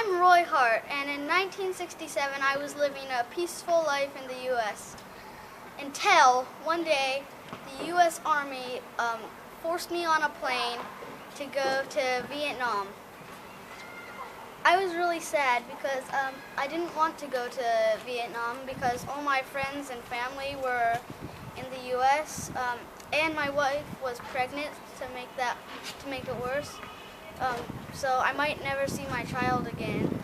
I'm Roy Hart, and in 1967 I was living a peaceful life in the U.S. until one day the U.S. Army forced me on a plane to go to Vietnam. I was really sad because I didn't want to go to Vietnam because all my friends and family were in the U.S. And my wife was pregnant to make it worse. So I might never see my child again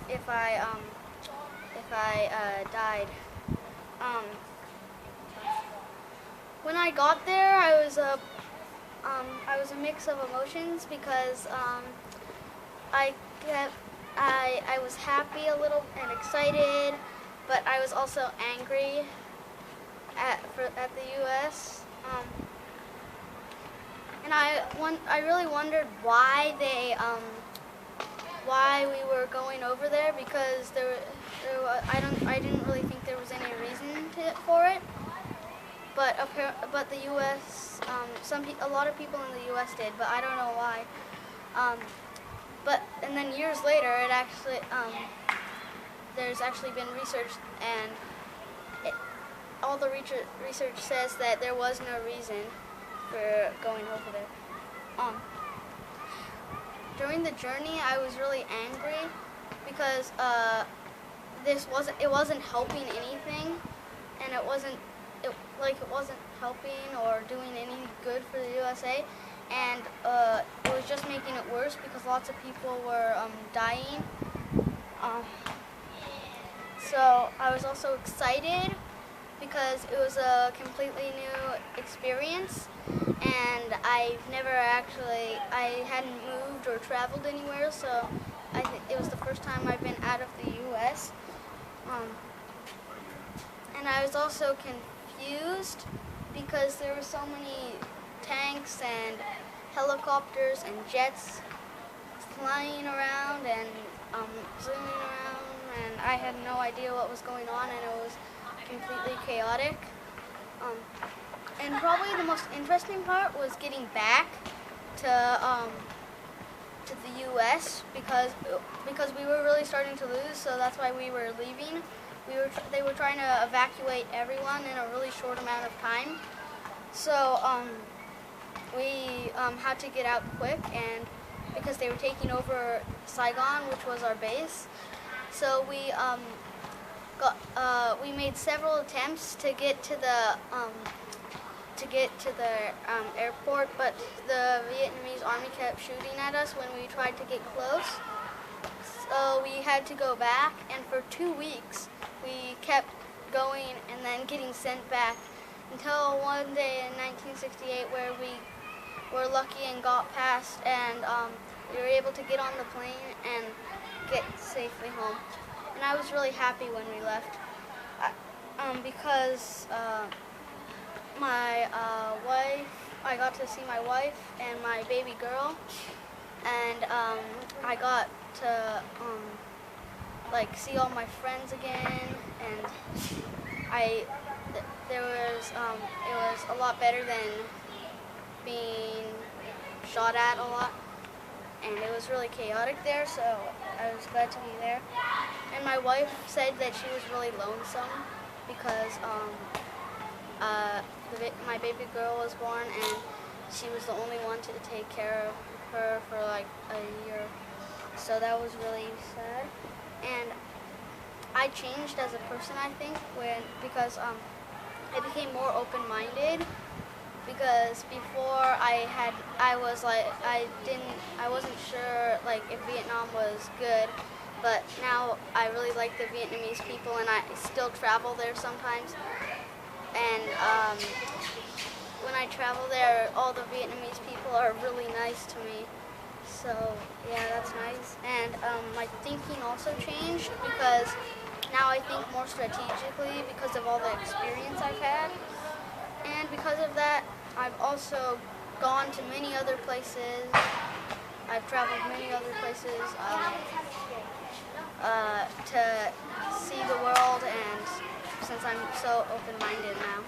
if I died. When I got there, I was a mix of emotions because I was happy a little and excited, but I was also angry at the U.S. And I really wondered why we were going over there, because I didn't really think there was any reason for it. But the U.S. A lot of people in the U.S. did, but I don't know why. And then years later, there's actually been research, and all the research says that there was no reason for going over there. During the journey, I was really angry because it wasn't helping anything, and it wasn't helping or doing any good for the USA, and it was just making it worse because lots of people were dying. So I was also excited because it was a completely new experience, and I hadn't moved or traveled anywhere, so I think it was the first time I've been out of the U.S. And I was also confused because there were so many tanks and helicopters and jets flying around and zooming around, and I had no idea what was going on, and it was completely chaotic. And probably the most interesting part was getting back to the U.S. because we were really starting to lose, so that's why we were leaving. They were trying to evacuate everyone in a really short amount of time, so we had to get out quick, and because they were taking over Saigon, which was our base, so we made several attempts to get to the airport, but the Vietnamese army kept shooting at us when we tried to get close. So we had to go back, and for 2 weeks we kept going and then getting sent back until one day in 1968 where we were lucky and got past, and we were able to get on the plane and get safely home. And I was really happy when we left because I got to see my wife and my baby girl, and I got to see all my friends again, and it was a lot better than being shot at a lot, and it was really chaotic there, so I was glad to be there. And my wife said that she was really lonesome because my baby girl was born, and she was the only one to take care of her for like a year. So that was really sad. And I changed as a person, I think, because I became more open-minded. Because before I wasn't sure if Vietnam was good, but now I really like the Vietnamese people, and I still travel there sometimes. And when I travel there, all the Vietnamese people are really nice to me. So yeah, that's nice. And my thinking also changed because now I think more strategically because of all the experience I've had. And because of that, I've also gone to many other places. I've traveled many other places to see the world, and since I'm so open-minded now.